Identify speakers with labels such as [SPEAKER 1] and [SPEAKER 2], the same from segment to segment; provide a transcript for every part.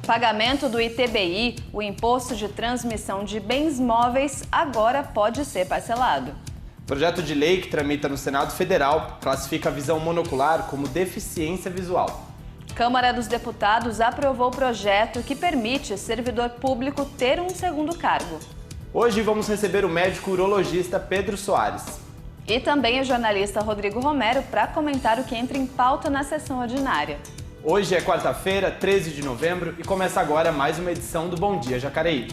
[SPEAKER 1] Pagamento do ITBI, o Imposto de Transmissão de Bens Móveis, agora pode ser parcelado.
[SPEAKER 2] Projeto de lei que tramita no Senado Federal classifica a visão monocular como deficiência visual.
[SPEAKER 1] Câmara dos Deputados aprovou o projeto que permite servidor público ter um segundo cargo.
[SPEAKER 2] Hoje vamos receber o médico urologista Pedro Soares.
[SPEAKER 1] E também o jornalista Rodrigo Romero para comentar o que entra em pauta na sessão ordinária.
[SPEAKER 2] Hoje é quarta-feira, 13 de novembro e começa agora mais uma edição do Bom Dia Jacareí.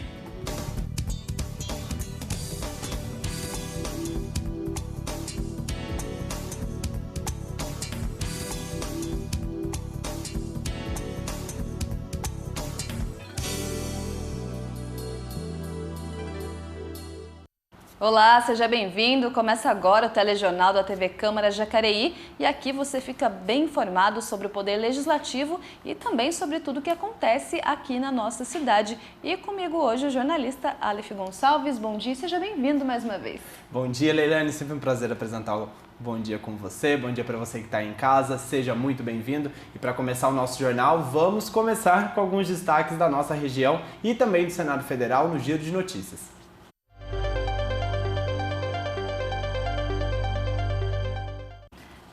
[SPEAKER 1] Olá, seja bem-vindo. Começa agora o telejornal da TV Câmara Jacareí e aqui você fica bem informado sobre o Poder Legislativo e também sobre tudo o que acontece aqui na nossa cidade. E comigo hoje o jornalista Aleph Gonçalves. Bom dia e seja bem-vindo mais uma vez.
[SPEAKER 2] Bom dia, Leilane. Sempre um prazer apresentar o Bom Dia com você. Bom dia para você que está aí em casa. Seja muito bem-vindo. E para começar o nosso jornal, vamos começar com alguns destaques da nossa região e também do Senado Federal no Giro de Notícias.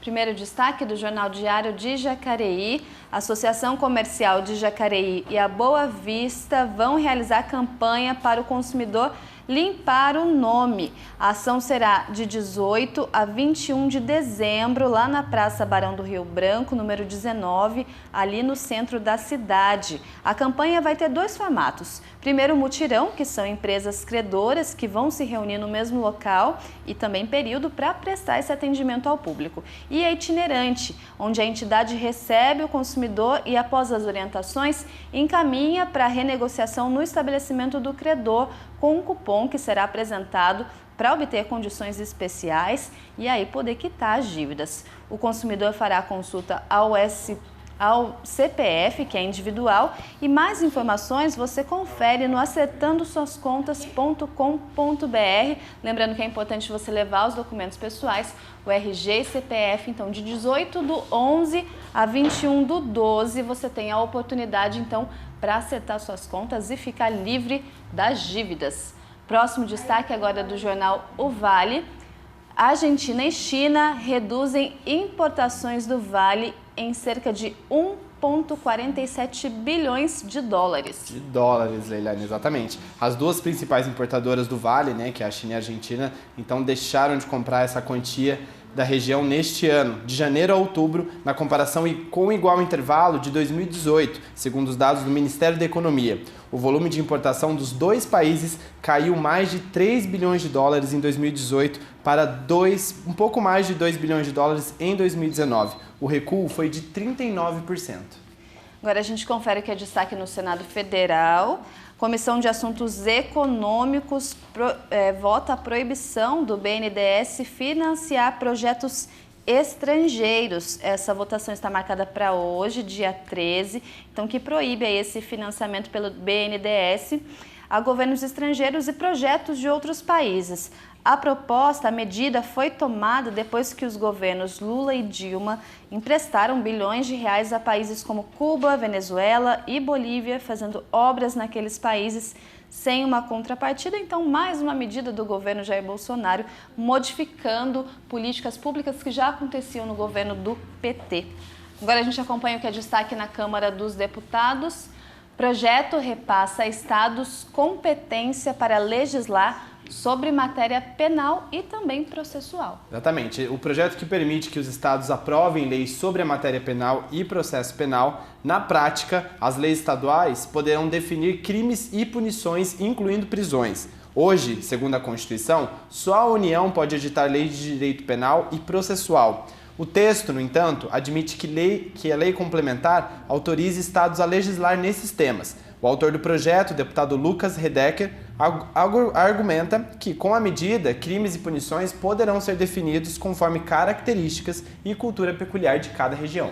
[SPEAKER 1] Primeiro destaque do Jornal Diário de Jacareí, a Associação Comercial de Jacareí e a Boa Vista vão realizar campanha para o consumidor limpar o nome. A ação será de 18 a 21 de dezembro, lá na Praça Barão do Rio Branco, número 19, ali no centro da cidade. A campanha vai ter dois formatos. Primeiro, o mutirão, que são empresas credoras que vão se reunir no mesmo local e também período para prestar esse atendimento ao público. E a itinerante, onde a entidade recebe o consumidor e, após as orientações, encaminha para a renegociação no estabelecimento do credor, com um cupom que será apresentado para obter condições especiais e aí poder quitar as dívidas. O consumidor fará a consulta ao CPF, que é individual, e mais informações você confere no acertandosuascontas.com.br. Lembrando que é importante você levar os documentos pessoais, o RG e CPF, então de 18 do 11 a 21 do 12, você tem a oportunidade então para acertar suas contas e ficar livre das dívidas. Próximo destaque agora do jornal O Vale. Argentina e China reduzem importações do Vale em cerca de 1,47 bilhões de dólares.
[SPEAKER 2] De dólares, Leilane, exatamente. As duas principais importadoras do Vale, né, que é a China e a Argentina, então deixaram de comprar essa quantia da região neste ano, de janeiro a outubro, na comparação com igual intervalo de 2018, segundo os dados do Ministério da Economia. O volume de importação dos dois países caiu mais de 3 bilhões de dólares em 2018 para um pouco mais de 2 bilhões de dólares em 2019. O recuo foi de 39%.
[SPEAKER 1] Agora a gente confere o que é destaque no Senado Federal. Comissão de Assuntos Econômicos vota a proibição do BNDES financiar projetos estrangeiros. Essa votação está marcada para hoje, dia 13, então que proíbe aí esse financiamento pelo BNDES a governos estrangeiros e projetos de outros países. A medida foi tomada depois que os governos Lula e Dilma emprestaram bilhões de reais a países como Cuba, Venezuela e Bolívia, fazendo obras naqueles países sem uma contrapartida. Então, mais uma medida do governo Jair Bolsonaro modificando políticas públicas que já aconteciam no governo do PT. Agora a gente acompanha o que é destaque na Câmara dos Deputados. Projeto repassa a estados competência para legislar sobre matéria penal e também processual.
[SPEAKER 2] Exatamente. O projeto que permite que os estados aprovem leis sobre a matéria penal e processo penal, na prática, as leis estaduais poderão definir crimes e punições, incluindo prisões. Hoje, segundo a Constituição, só a União pode editar leis de direito penal e processual. O texto, no entanto, admite que a lei complementar autorize estados a legislar nesses temas. O autor do projeto, o deputado Lucas Redecker, argumenta que, com a medida, crimes e punições poderão ser definidos conforme características e cultura peculiar de cada região.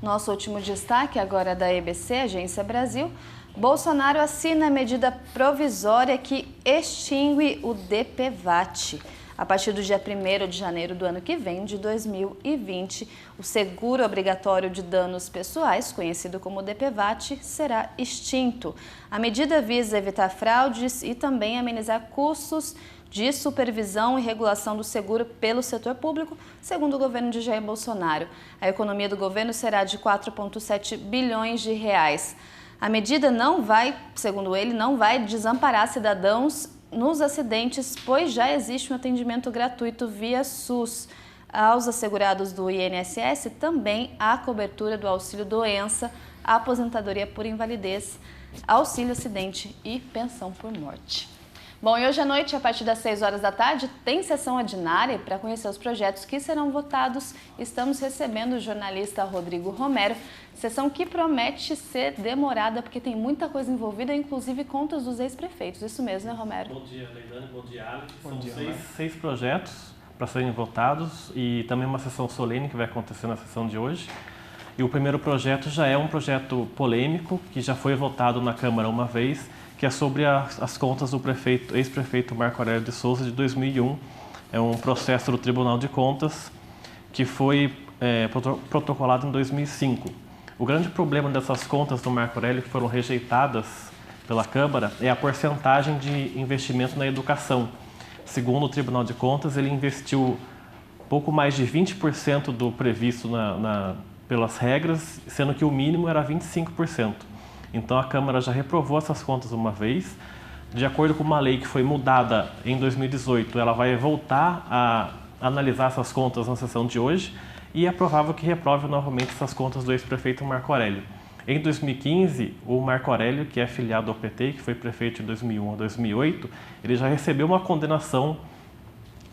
[SPEAKER 1] Nosso último destaque agora é da EBC, Agência Brasil. Bolsonaro assina a medida provisória que extingue o DPVAT. A partir do dia 1º de janeiro do ano que vem, de 2020, o seguro obrigatório de danos pessoais, conhecido como DPVAT, será extinto. A medida visa evitar fraudes e também amenizar custos de supervisão e regulação do seguro pelo setor público, segundo o governo de Jair Bolsonaro. A economia do governo será de 4,7 bilhões de reais. A medida não vai, segundo ele, não vai desamparar cidadãos nos acidentes, pois já existe um atendimento gratuito via SUS. Aos assegurados do INSS também há cobertura do auxílio-doença, aposentadoria por invalidez, auxílio-acidente e pensão por morte. Bom, e hoje à noite, a partir das 6 horas da tarde, tem sessão ordinária para conhecer os projetos que serão votados. Estamos recebendo o jornalista Rodrigo Romero, sessão que promete ser demorada, porque tem muita coisa envolvida, inclusive contas dos ex-prefeitos. Isso mesmo, né, Romero?
[SPEAKER 3] Bom dia, Leilane. Bom dia, Alex. São seis projetos para serem votados e também uma sessão solene que vai acontecer na sessão de hoje. E o primeiro projeto já é um projeto polêmico, que já foi votado na Câmara uma vez, que é sobre as contas do ex-prefeito Marco Aurélio de Souza de 2001. É um processo do Tribunal de Contas que foi protocolado em 2005. O grande problema dessas contas do Marco Aurélio que foram rejeitadas pela Câmara é a porcentagem de investimento na educação. Segundo o Tribunal de Contas, ele investiu pouco mais de 20% do previsto pelas regras, sendo que o mínimo era 25%. Então a Câmara já reprovou essas contas uma vez. De acordo com uma lei que foi mudada em 2018, ela vai voltar a analisar essas contas na sessão de hoje e é provável que reprove novamente essas contas do ex-prefeito Marco Aurélio. Em 2015, o Marco Aurélio, que é filiado ao PT, que foi prefeito de 2001 a 2008, ele já recebeu uma condenação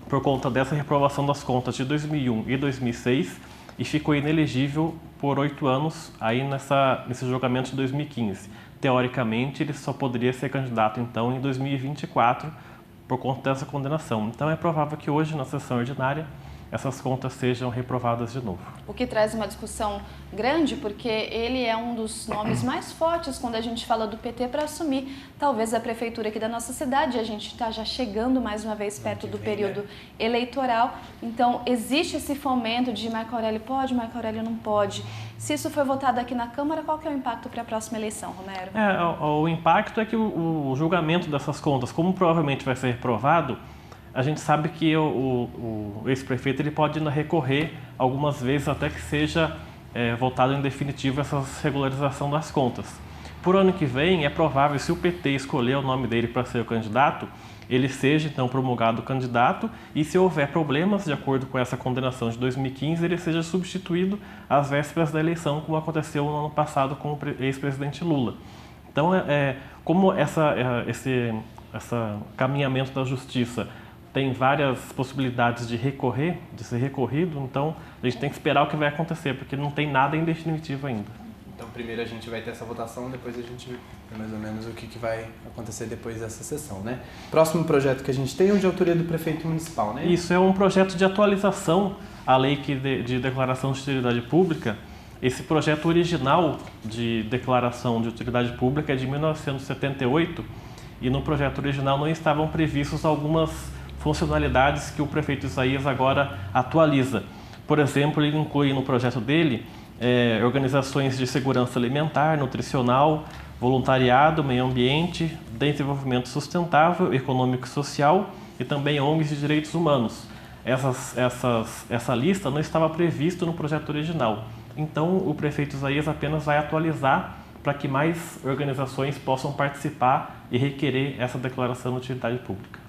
[SPEAKER 3] por conta dessa reprovação das contas de 2001 e 2006 e ficou inelegível por 8 anos aí nesse julgamento de 2015. Teoricamente, ele só poderia ser candidato, então, em 2024, por conta dessa condenação. Então, é provável que hoje, na sessão ordinária, essas contas sejam reprovadas de novo.
[SPEAKER 1] O que traz uma discussão grande, porque ele é um dos nomes mais fortes quando a gente fala do PT para assumir talvez a prefeitura aqui da nossa cidade. A gente está já chegando mais uma vez perto do período eleitoral. Então, existe esse fomento de Marco Aurélio pode, Marco Aurélio não pode. Se isso for votado aqui na Câmara, qual que é o impacto para a próxima eleição, Romero?
[SPEAKER 3] O impacto é que o julgamento dessas contas, como provavelmente vai ser reprovado, a gente sabe que o ex-prefeito ele pode ainda recorrer algumas vezes até que seja votado em definitivo essa regularização das contas. Por ano que vem, é provável, se o PT escolher o nome dele para ser o candidato, ele seja então promulgado candidato e se houver problemas, de acordo com essa condenação de 2015, ele seja substituído às vésperas da eleição, como aconteceu no ano passado com o ex-presidente Lula. Então, como esse caminhamento da justiça tem várias possibilidades de ser recorrido, então a gente tem que esperar o que vai acontecer, porque não tem nada em definitivo ainda.
[SPEAKER 2] Então primeiro a gente vai ter essa votação, depois a gente vê mais ou menos o que vai acontecer depois dessa sessão, né? Próximo projeto que a gente tem é o de autoria do prefeito municipal, né?
[SPEAKER 3] Isso, é um projeto de atualização à lei de declaração de utilidade pública. Esse projeto original de declaração de utilidade pública é de 1978 e no projeto original não estavam previstos algumas funcionalidades que o prefeito Isaías agora atualiza. Por exemplo, ele inclui no projeto dele organizações de segurança alimentar, nutricional, voluntariado, meio ambiente, desenvolvimento sustentável, econômico e social e também ONGs de direitos humanos. Essa lista não estava prevista no projeto original. Então, o prefeito Isaías apenas vai atualizar para que mais organizações possam participar e requerer essa declaração de utilidade pública.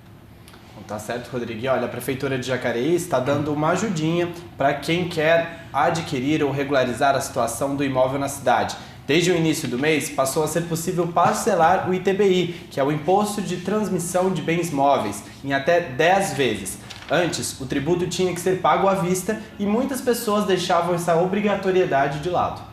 [SPEAKER 2] Tá certo, Rodrigo. E olha, a Prefeitura de Jacareí está dando uma ajudinha para quem quer adquirir ou regularizar a situação do imóvel na cidade. Desde o início do mês, passou a ser possível parcelar o ITBI, que é o Imposto de Transmissão de Bens Móveis, em até 10 vezes. Antes, o tributo tinha que ser pago à vista e muitas pessoas deixavam essa obrigatoriedade de lado.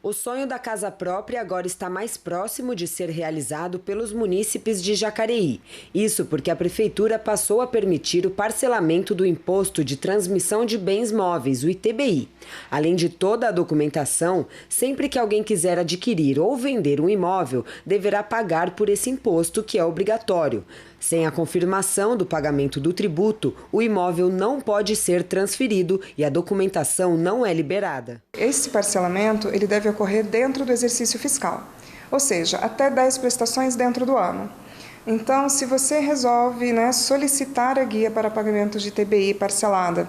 [SPEAKER 4] O sonho da casa própria agora está mais próximo de ser realizado pelos munícipes de Jacareí. Isso porque a Prefeitura passou a permitir o parcelamento do Imposto de Transmissão de Bens Móveis, o ITBI. Além de toda a documentação, sempre que alguém quiser adquirir ou vender um imóvel, deverá pagar por esse imposto, que é obrigatório. Sem a confirmação do pagamento do tributo, o imóvel não pode ser transferido e a documentação não é liberada.
[SPEAKER 5] Esse parcelamento ele deve ocorrer dentro do exercício fiscal, ou seja, até 10 prestações dentro do ano. Então, se você resolve, solicitar a guia para pagamento de ITBI parcelada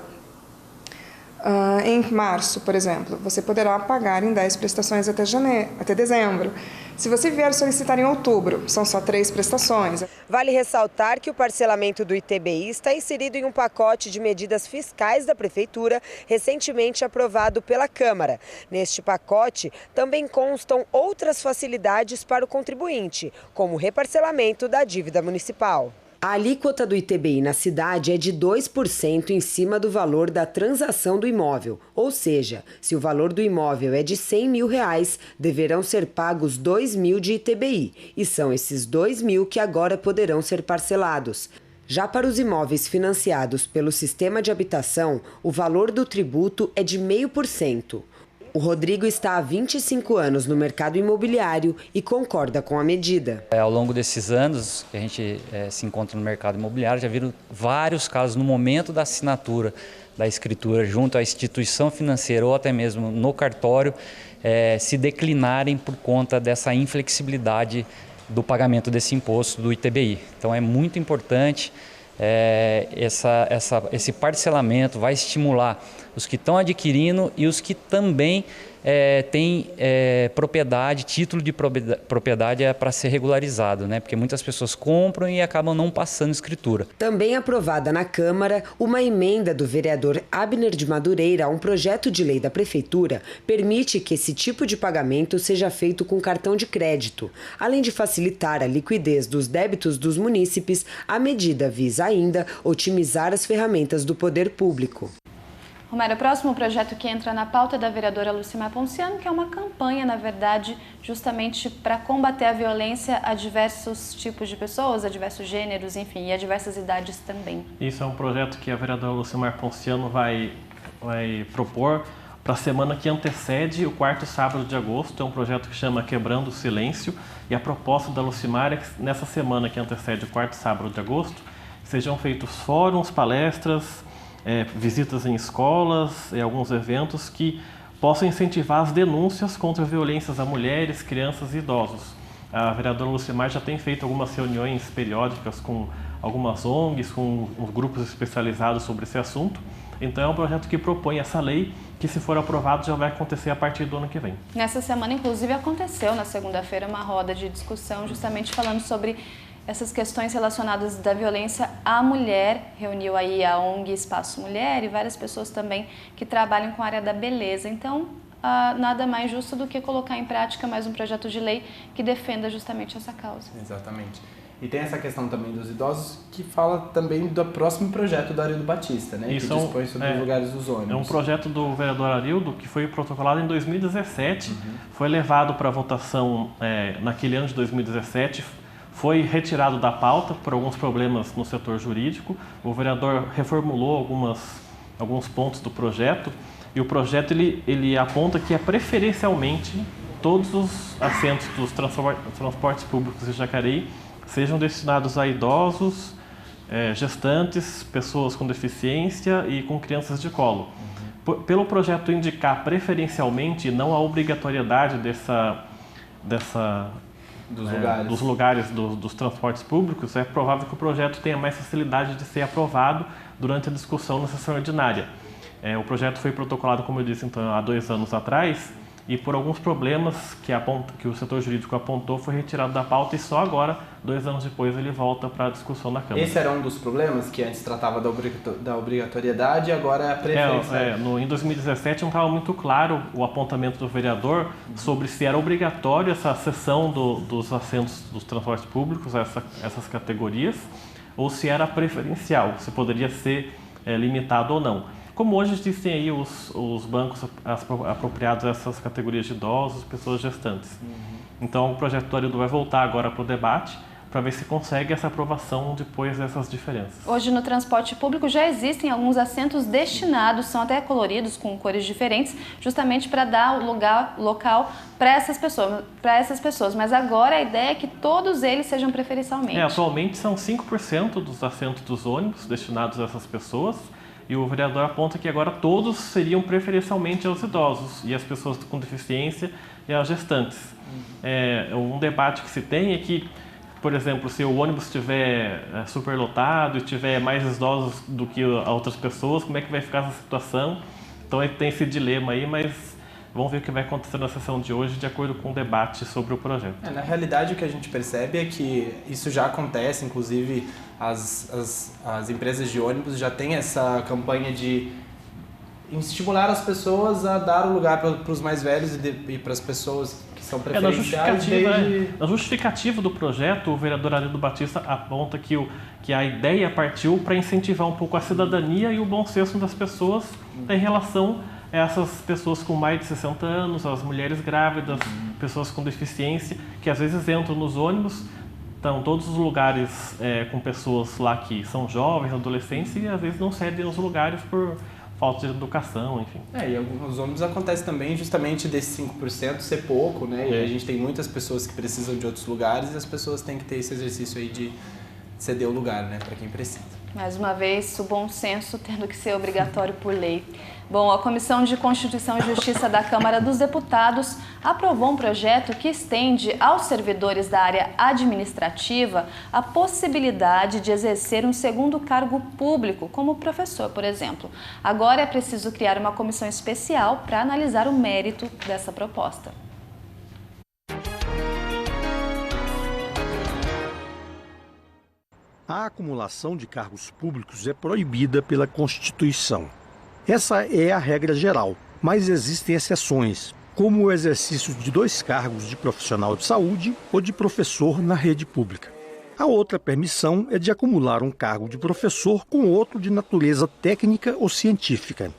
[SPEAKER 5] em março, por exemplo, você poderá pagar em 10 prestações até dezembro. Se você vier solicitar em outubro, são só 3 prestações.
[SPEAKER 4] Vale ressaltar que o parcelamento do ITBI está inserido em um pacote de medidas fiscais da Prefeitura, recentemente aprovado pela Câmara. Neste pacote, também constam outras facilidades para o contribuinte, como o reparcelamento da dívida municipal. A alíquota do ITBI na cidade é de 2% em cima do valor da transação do imóvel. Ou seja, se o valor do imóvel é de R$100 mil, deverão ser pagos R$2 mil de ITBI. E são esses R$2 mil que agora poderão ser parcelados. Já para os imóveis financiados pelo sistema de habitação, o valor do tributo é de 0,5%. O Rodrigo está há 25 anos no mercado imobiliário e concorda com a medida.
[SPEAKER 6] Ao longo desses anos que a gente se encontra no mercado imobiliário, já viram vários casos no momento da assinatura da escritura junto à instituição financeira ou até mesmo no cartório se declinarem por conta dessa inflexibilidade do pagamento desse imposto do ITBI. Então é muito importante esse parcelamento, vai estimular os que estão adquirindo e os que também têm propriedade, título de propriedade para ser regularizado, porque muitas pessoas compram e acabam não passando escritura.
[SPEAKER 4] Também aprovada na Câmara, uma emenda do vereador Abner de Madureira a um projeto de lei da Prefeitura permite que esse tipo de pagamento seja feito com cartão de crédito. Além de facilitar a liquidez dos débitos dos munícipes, a medida visa ainda otimizar as ferramentas do poder público.
[SPEAKER 1] Romero, o próximo projeto que entra na pauta é da vereadora Lucimar Ponciano, que é uma campanha, na verdade, justamente para combater a violência a diversos tipos de pessoas, a diversos gêneros, enfim, e a diversas idades também.
[SPEAKER 3] Isso é um projeto que a vereadora Lucimar Ponciano vai propor para a semana que antecede o 4º sábado de agosto. É um projeto que chama Quebrando o Silêncio, e a proposta da Lucimar é que nessa semana que antecede o 4º sábado de agosto sejam feitos fóruns, palestras, visitas em escolas e alguns eventos que possam incentivar as denúncias contra violências a mulheres, crianças e idosos. A vereadora Lucimar já tem feito algumas reuniões periódicas com algumas ONGs, com grupos especializados sobre esse assunto. Então é um projeto que propõe essa lei que, se for aprovado, já vai acontecer a partir do ano que vem.
[SPEAKER 1] Nessa semana, inclusive, aconteceu na segunda-feira uma roda de discussão justamente falando sobre essas questões relacionadas da violência à mulher. Reuniu aí a ONG Espaço Mulher e várias pessoas também que trabalham com a área da beleza. Então, nada mais justo do que colocar em prática mais um projeto de lei que defenda justamente essa causa.
[SPEAKER 2] Exatamente. E tem essa questão também dos idosos, que fala também do próximo projeto do Arildo Batista, né?
[SPEAKER 3] Isso
[SPEAKER 2] que dispõe sobre os lugares dos ônibus.
[SPEAKER 3] É um projeto do vereador Arildo que foi protocolado em 2017, foi levado para votação naquele ano de 2017, foi retirado da pauta por alguns problemas no setor jurídico. O vereador reformulou alguns pontos do projeto, e o projeto ele aponta que preferencialmente todos os assentos dos transportes públicos de Jacareí sejam destinados a idosos, gestantes, pessoas com deficiência e com crianças de colo. Pelo projeto indicar preferencialmente, não a obrigatoriedade dos lugares dos transportes públicos, é provável que o projeto tenha mais facilidade de ser aprovado durante a discussão na sessão ordinária. O projeto foi protocolado, como eu disse, então, há 2 anos atrás, e por alguns problemas que o setor jurídico apontou, foi retirado da pauta, e só agora, 2 anos depois, ele volta para a discussão na Câmara.
[SPEAKER 2] Esse era um dos problemas, que antes tratava da obrigatoriedade e agora é a preferência.
[SPEAKER 3] Em 2017 não estava muito claro o apontamento do vereador sobre se era obrigatório essa cessão dos assentos dos transportes públicos, essas categorias, ou se era preferencial, se poderia ser limitado ou não. Como hoje existem aí os bancos apropriados a essas categorias de idosos, pessoas gestantes. Então o projeto do Arildo vai voltar agora para o debate para ver se consegue essa aprovação depois dessas diferenças.
[SPEAKER 1] Hoje no transporte público já existem alguns assentos destinados, são até coloridos com cores diferentes, justamente para dar o local para essas pessoas. Mas agora a ideia é que todos eles sejam preferencialmente.
[SPEAKER 3] Atualmente são 5% dos assentos dos ônibus destinados a essas pessoas. E o vereador aponta que agora todos seriam preferencialmente aos idosos e às pessoas com deficiência e às gestantes. Um debate que se tem é que, por exemplo, se o ônibus estiver superlotado e tiver mais idosos do que outras pessoas, como é que vai ficar essa situação? Então tem esse dilema aí, mas vamos ver o que vai acontecer na sessão de hoje, de acordo com o debate sobre o projeto.
[SPEAKER 2] Na realidade, o que a gente percebe é que isso já acontece, inclusive as empresas de ônibus já têm essa campanha de estimular as pessoas a dar o lugar para os mais velhos e para as pessoas que são preferenciais.
[SPEAKER 3] Na justificativa do projeto, o vereador Arildo Batista aponta que a ideia partiu para incentivar um pouco a cidadania e o bom senso das pessoas em relação a essas pessoas com mais de 60 anos, as mulheres grávidas, pessoas com deficiência, que às vezes entram nos ônibus. Então, todos os lugares com pessoas lá que são jovens, adolescentes, e às vezes não cedem os lugares por falta de educação, enfim.
[SPEAKER 2] E alguns ônibus acontece também justamente desse 5% ser pouco, né? E a gente tem muitas pessoas que precisam de outros lugares e as pessoas têm que ter esse exercício aí de ceder o lugar, né, para quem precisa.
[SPEAKER 1] Mais uma vez, o bom senso tendo que ser obrigatório por lei. Bom, a Comissão de Constituição e Justiça da Câmara dos Deputados aprovou um projeto que estende aos servidores da área administrativa a possibilidade de exercer um segundo cargo público, como professor, por exemplo. Agora é preciso criar uma comissão especial para analisar o mérito dessa proposta.
[SPEAKER 7] A acumulação de cargos públicos é proibida pela Constituição. Essa é a regra geral, mas existem exceções, como o exercício de 2 cargos de profissional de saúde ou de professor na rede pública. A outra permissão é de acumular um cargo de professor com outro de natureza técnica ou científica.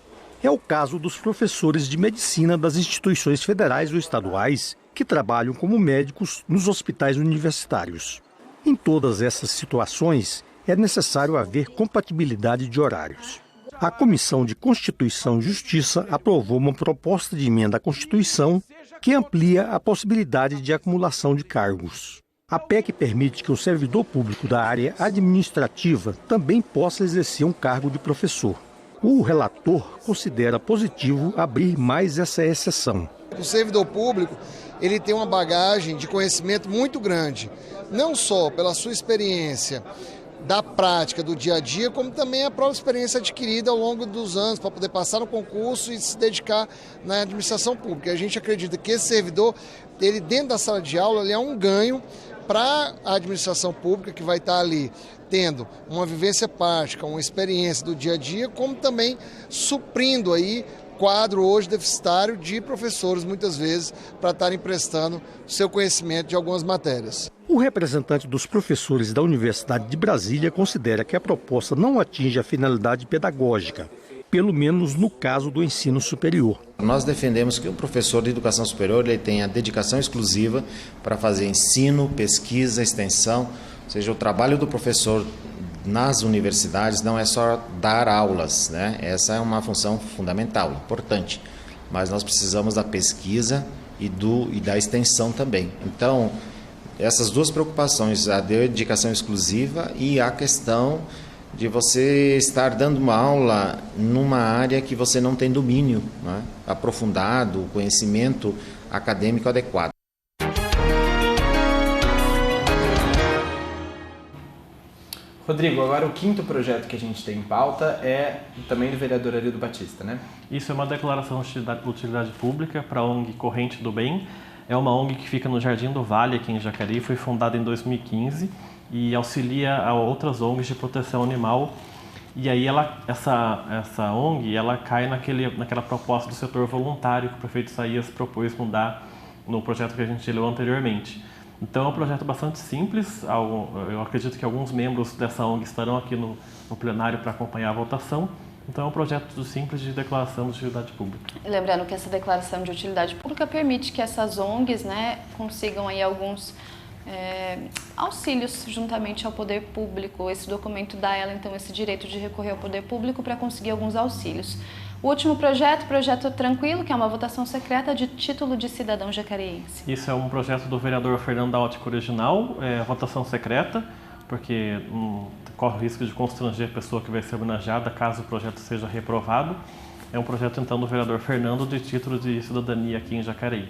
[SPEAKER 7] É o caso dos professores de medicina das instituições federais ou estaduais que trabalham como médicos nos hospitais universitários. Em todas essas situações, é necessário haver compatibilidade de horários. A Comissão de Constituição e Justiça aprovou uma proposta de emenda à Constituição que amplia a possibilidade de acumulação de cargos. A PEC permite que o servidor público da área administrativa também possa exercer um cargo de professor. O relator considera positivo abrir mais essa exceção.
[SPEAKER 8] O servidor público ele tem uma bagagem de conhecimento muito grande, não só pela sua experiência da prática do dia a dia, como também a própria experiência adquirida ao longo dos anos para poder passar no concurso e se dedicar na administração pública. A gente acredita que esse servidor, ele dentro da sala de aula, ele é um ganho para a administração pública que vai estar ali tendo uma vivência prática, uma experiência do dia a dia, como também suprindo aí quadro hoje deficitário de professores, muitas vezes, para estarem prestando seu conhecimento de algumas matérias.
[SPEAKER 7] O representante dos professores da Universidade de Brasília considera que a proposta não atinge a finalidade pedagógica, pelo menos no caso do ensino superior.
[SPEAKER 9] Nós defendemos que o professor de educação superior ele tenha dedicação exclusiva para fazer ensino, pesquisa, extensão, ou seja, o trabalho do professor nas universidades não é só dar aulas, né? Essa é uma função fundamental, importante, mas nós precisamos da pesquisa e da extensão também. Então, essas duas preocupações, a dedicação exclusiva e a questão de você estar dando uma aula numa área que você não tem domínio, né, aprofundado, conhecimento acadêmico adequado.
[SPEAKER 2] Rodrigo, agora o 5º projeto que a gente tem em pauta é também do vereador Arildo Batista, né?
[SPEAKER 3] Isso é uma declaração de utilidade pública para a ONG Corrente do Bem. É uma ONG que fica no Jardim do Vale, aqui em Jacareí, foi fundada em 2015 e auxilia a outras ONGs de proteção animal. E aí essa ONG ela cai naquela proposta do setor voluntário que o prefeito Isaías propôs mudar no projeto que a gente leu anteriormente. Então é um projeto bastante simples, eu acredito que alguns membros dessa ONG estarão aqui no plenário para acompanhar a votação. Então é um projeto simples de declaração de utilidade pública.
[SPEAKER 1] Lembrando que essa declaração de utilidade pública permite que essas ONGs, né, consigam aí alguns auxílios juntamente ao poder público. Esse documento dá a ela, então, esse direito de recorrer ao poder público para conseguir alguns auxílios. O último projeto Tranquilo, que é uma votação secreta de título de cidadão jacareense.
[SPEAKER 3] Isso é um projeto do vereador Fernando da Ótica Original, votação secreta, porque corre o risco de constranger a pessoa que vai ser homenageada caso o projeto seja reprovado. É um projeto, então, do vereador Fernando de título de cidadania aqui em Jacareí.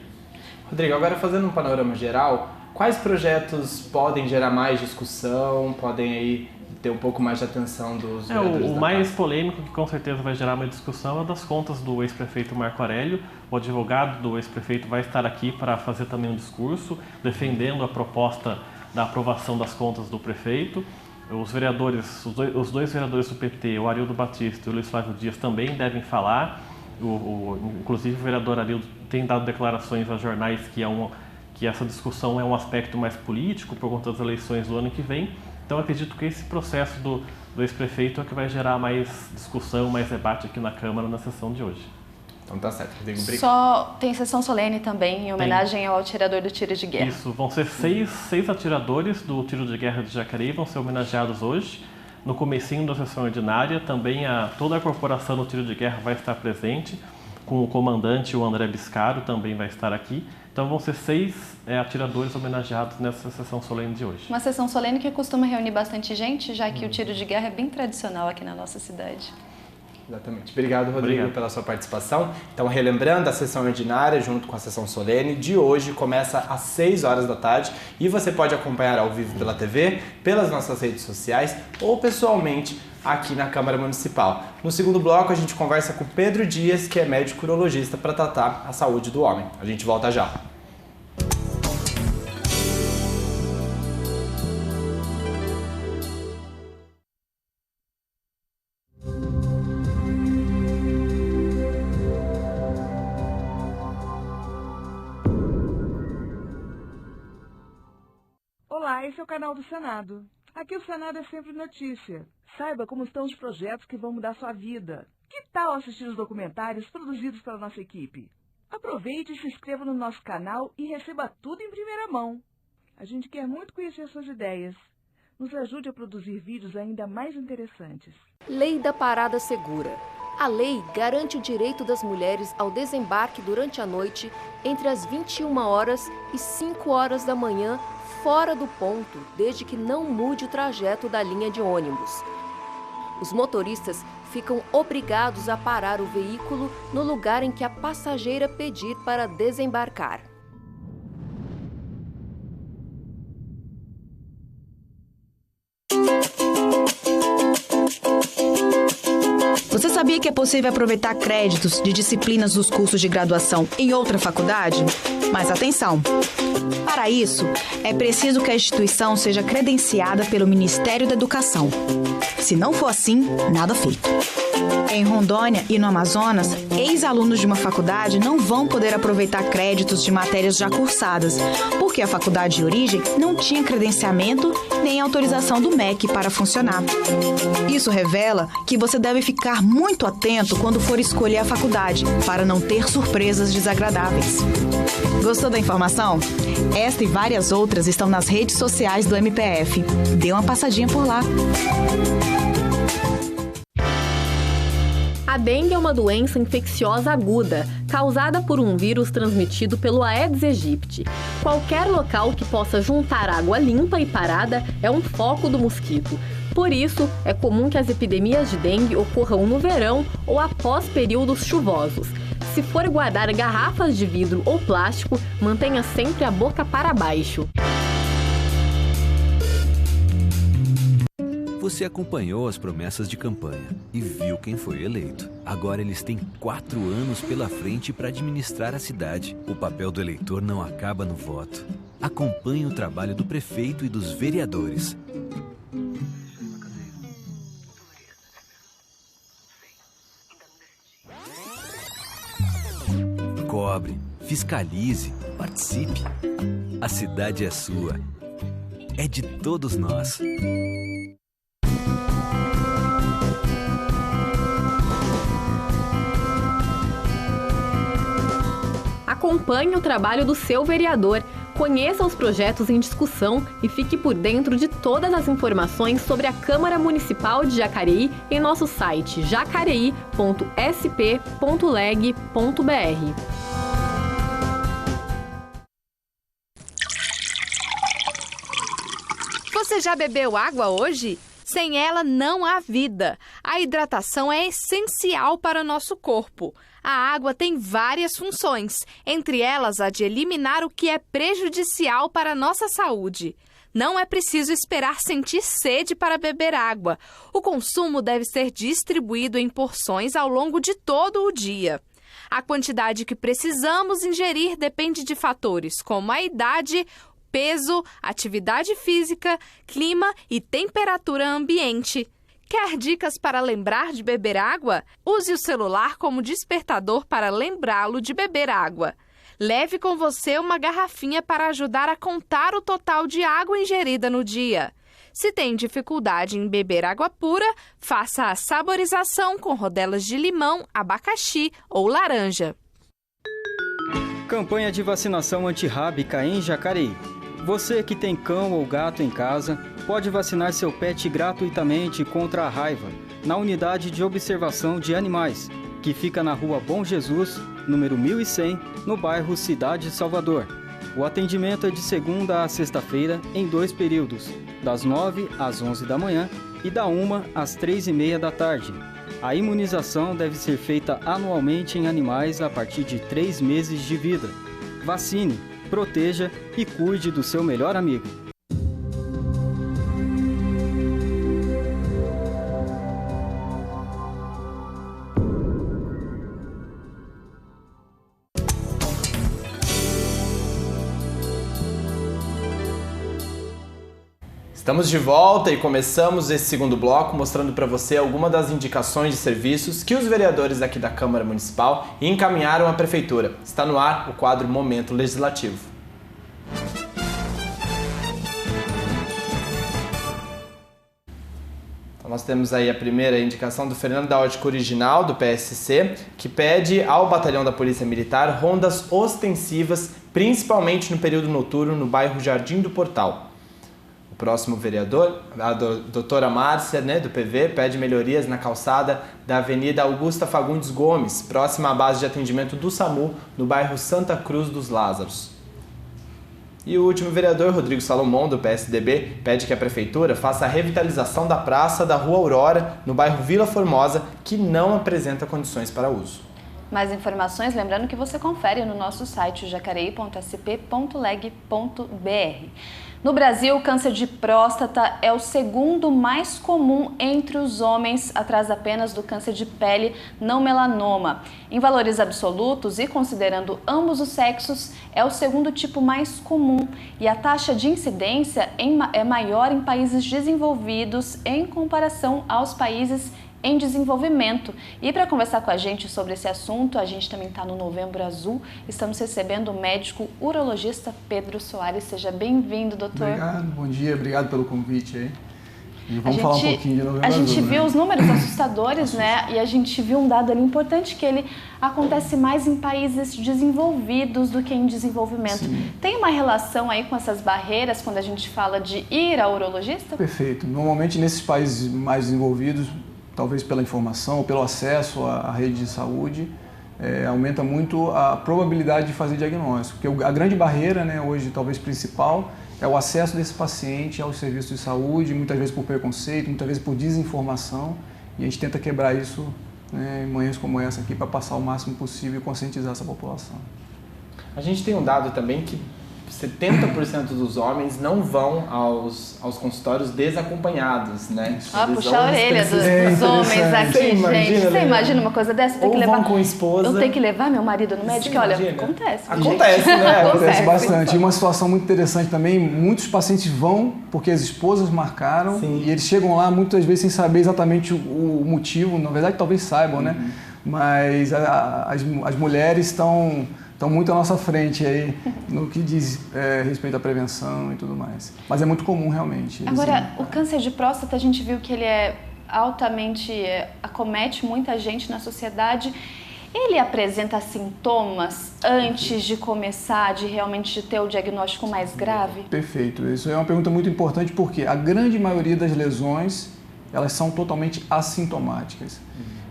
[SPEAKER 2] Rodrigo, agora fazendo um panorama geral, quais projetos podem gerar mais discussão, podem aí ter um pouco mais de atenção dos vereadores?
[SPEAKER 3] O mais polêmico, que com certeza vai gerar uma discussão, é das contas do ex-prefeito Marco Aurélio. O advogado do ex-prefeito vai estar aqui para fazer também um discurso defendendo a proposta da aprovação das contas do prefeito. Os vereadores, os dois vereadores do PT, o Arildo Batista e o Luiz Flávio Dias, também devem falar. Inclusive o vereador Arildo tem dado declarações a jornais que essa discussão é um aspecto mais político por conta das eleições do ano que vem. Então acredito que esse processo do ex-prefeito é que vai gerar mais discussão, mais debate aqui na Câmara na sessão de hoje.
[SPEAKER 2] Então tá certo, Rodrigo.
[SPEAKER 1] Só tem sessão solene também, em homenagem ao atirador do tiro de guerra.
[SPEAKER 3] Isso, vão ser seis atiradores do tiro de guerra de Jacareí, vão ser homenageados hoje. No comecinho da sessão ordinária, também toda a corporação do tiro de guerra vai estar presente, com o comandante, o André Biscaro, também vai estar aqui. Então vão ser 6 atiradores homenageados nessa sessão solene de hoje.
[SPEAKER 1] Uma sessão solene que costuma reunir bastante gente, já que o tiro de guerra é bem tradicional aqui na nossa cidade.
[SPEAKER 2] Exatamente. Obrigado, Rodrigo, pela sua participação. Então, relembrando, a sessão ordinária, junto com a sessão solene, de hoje começa às 6 horas da tarde e você pode acompanhar ao vivo pela TV, pelas nossas redes sociais ou pessoalmente aqui na Câmara Municipal. No segundo bloco, a gente conversa com Pedro Dias, que é médico urologista, para tratar a saúde do homem. A gente volta já.
[SPEAKER 10] Olá, esse é o canal do Senado. Aqui o Senado é sempre notícia. Saiba como estão os projetos que vão mudar sua vida. Que tal assistir os documentários produzidos pela nossa equipe? Aproveite e se inscreva no nosso canal e receba tudo em primeira mão. A gente quer muito conhecer suas ideias. Nos ajude a produzir vídeos ainda mais interessantes.
[SPEAKER 11] Lei da Parada Segura. A lei garante o direito das mulheres ao desembarque durante a noite entre as 21 horas e 5 horas da manhã, fora do ponto, desde que não mude o trajeto da linha de ônibus. Os motoristas ficam obrigados a parar o veículo no lugar em que a passageira pedir para desembarcar.
[SPEAKER 12] Você sabia que é possível aproveitar créditos de disciplinas dos cursos de graduação em outra faculdade? Mas atenção! Para isso, é preciso que a instituição seja credenciada pelo Ministério da Educação. Se não for assim, nada feito. Em Rondônia e no Amazonas, ex-alunos de uma faculdade não vão poder aproveitar créditos de matérias já cursadas, porque a faculdade de origem não tinha credenciamento nem autorização do MEC para funcionar. Isso revela que você deve ficar muito atento quando for escolher a faculdade, para não ter surpresas desagradáveis. Gostou da informação? Esta e várias outras estão nas redes sociais do MPF. Dê uma passadinha por lá.
[SPEAKER 13] A dengue é uma doença infecciosa aguda, causada por um vírus transmitido pelo Aedes aegypti. Qualquer local que possa juntar água limpa e parada é um foco do mosquito. Por isso, é comum que as epidemias de dengue ocorram no verão ou após períodos chuvosos. Se for guardar garrafas de vidro ou plástico, mantenha sempre a boca para baixo.
[SPEAKER 14] Você acompanhou as promessas de campanha e viu quem foi eleito. Agora eles têm 4 anos pela frente para administrar a cidade. O papel do eleitor não acaba no voto. Acompanhe o trabalho do prefeito e dos vereadores. Cobre, fiscalize, participe. A cidade é sua. É de todos nós.
[SPEAKER 13] Acompanhe o trabalho do seu vereador. Conheça os projetos em discussão e fique por dentro de todas as informações sobre a Câmara Municipal de Jacareí em nosso site jacareí.sp.leg.br.
[SPEAKER 15] Você já bebeu água hoje? Sem ela não há vida. A hidratação é essencial para nosso corpo. A água tem várias funções, entre elas a de eliminar o que é prejudicial para a nossa saúde. Não é preciso esperar sentir sede para beber água. O consumo deve ser distribuído em porções ao longo de todo o dia. A quantidade que precisamos ingerir depende de fatores como a idade, peso, atividade física, clima e temperatura ambiente. Quer dicas para lembrar de beber água? Use o celular como despertador para lembrá-lo de beber água. Leve com você uma garrafinha para ajudar a contar o total de água ingerida no dia. Se tem dificuldade em beber água pura, faça a saborização com rodelas de limão, abacaxi ou laranja.
[SPEAKER 16] Campanha de vacinação antirrábica em Jacareí. Você que tem cão ou gato em casa, pode vacinar seu pet gratuitamente contra a raiva na Unidade de Observação de Animais, que fica na Rua Bom Jesus, número 1100, no bairro Cidade Salvador. O atendimento é de segunda a sexta-feira em 2 períodos, das 9 às 11 da manhã e da 1 às 3h30 da tarde. A imunização deve ser feita anualmente em animais a partir de 3 meses de vida. Vacine, proteja e cuide do seu melhor amigo.
[SPEAKER 2] Estamos de volta e começamos esse segundo bloco mostrando para você algumas das indicações de serviços que os vereadores aqui da Câmara Municipal encaminharam à Prefeitura. Está no ar o quadro Momento Legislativo. Então nós temos aí a primeira indicação do Fernando da Ótica Original, do PSC, que pede ao Batalhão da Polícia Militar rondas ostensivas, principalmente no período noturno no bairro Jardim do Portal. O próximo vereador, a doutora Márcia, do PV, pede melhorias na calçada da Avenida Augusta Fagundes Gomes, próxima à base de atendimento do SAMU, no bairro Santa Cruz dos Lázaros. E o último vereador, Rodrigo Salomão, do PSDB, pede que a Prefeitura faça a revitalização da praça da Rua Aurora, no bairro Vila Formosa, que não apresenta condições para uso.
[SPEAKER 1] Mais informações, lembrando que você confere no nosso site jacareí.sp.leg.br. No Brasil, o câncer de próstata é o segundo mais comum entre os homens, atrás apenas do câncer de pele não melanoma. Em valores absolutos e considerando ambos os sexos, é o segundo tipo mais comum e a taxa de incidência é maior em países desenvolvidos em comparação aos países em desenvolvimento. E para conversar com a gente sobre esse assunto, a gente também está no Novembro Azul. Estamos recebendo o médico urologista Pedro Soares. Seja bem-vindo, doutor.
[SPEAKER 17] Obrigado, bom dia, obrigado pelo convite aí. E vamos falar um pouquinho de Novembro Azul.
[SPEAKER 1] A gente viu os números assustadores, né? E a gente viu um dado ali importante, que ele acontece mais em países desenvolvidos do que em desenvolvimento. Sim. Tem uma relação aí com essas barreiras quando a gente fala de ir ao urologista?
[SPEAKER 17] Perfeito. Normalmente nesses países mais desenvolvidos, talvez pela informação, pelo acesso à rede de saúde, aumenta muito a probabilidade de fazer diagnóstico. Porque a grande barreira, né, hoje, talvez principal, é o acesso desse paciente aos serviços de saúde, muitas vezes por preconceito, muitas vezes por desinformação, e a gente tenta quebrar isso, né, em manhãs como essa aqui, para passar o máximo possível e conscientizar essa população.
[SPEAKER 2] A gente tem um dado também que 70% dos homens não vão aos consultórios desacompanhados, né?
[SPEAKER 1] Puxar a orelha dos homens aqui, gente. Você imagina uma coisa dessa? Tem que levar
[SPEAKER 2] com esposa.
[SPEAKER 1] Eu tenho que levar meu marido no médico?
[SPEAKER 2] Sim,
[SPEAKER 1] olha,
[SPEAKER 2] imagina.
[SPEAKER 1] acontece.
[SPEAKER 2] Acontece, né?
[SPEAKER 17] Acontece bastante. E uma situação muito interessante também, muitos pacientes vão porque as esposas marcaram. Sim. E eles chegam lá muitas vezes sem saber exatamente o motivo. Na verdade, talvez saibam, né? Mas as mulheres estão muito à nossa frente aí no que diz respeito à prevenção e tudo mais. Mas é muito comum realmente.
[SPEAKER 1] Agora, o câncer de próstata, a gente viu que ele é altamente, acomete muita gente na sociedade. ele apresenta sintomas antes de começar, de realmente ter o diagnóstico mais grave?
[SPEAKER 17] Perfeito. Isso é uma pergunta muito importante porque a grande maioria das lesões, elas são totalmente assintomáticas.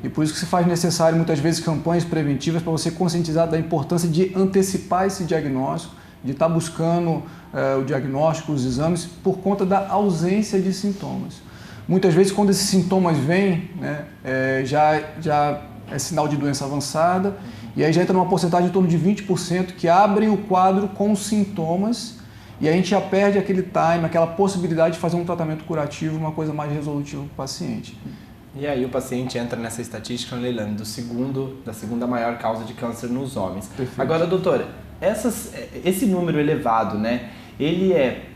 [SPEAKER 17] E por isso que se faz necessário muitas vezes campanhas preventivas para você conscientizar da importância de antecipar esse diagnóstico, de estar buscando o diagnóstico, os exames, por conta da ausência de sintomas. Muitas vezes quando esses sintomas vêm, né, já é sinal de doença avançada, e aí já entra numa porcentagem em torno de 20% que abrem o quadro com sintomas, e a gente já perde aquele time, aquela possibilidade de fazer um tratamento curativo, uma coisa mais resolutiva para o paciente.
[SPEAKER 2] E aí o paciente entra nessa estatística, Leilane, da segunda maior causa de câncer nos homens.
[SPEAKER 17] Perfeito.
[SPEAKER 2] Agora, doutora, esse número elevado, né, ele é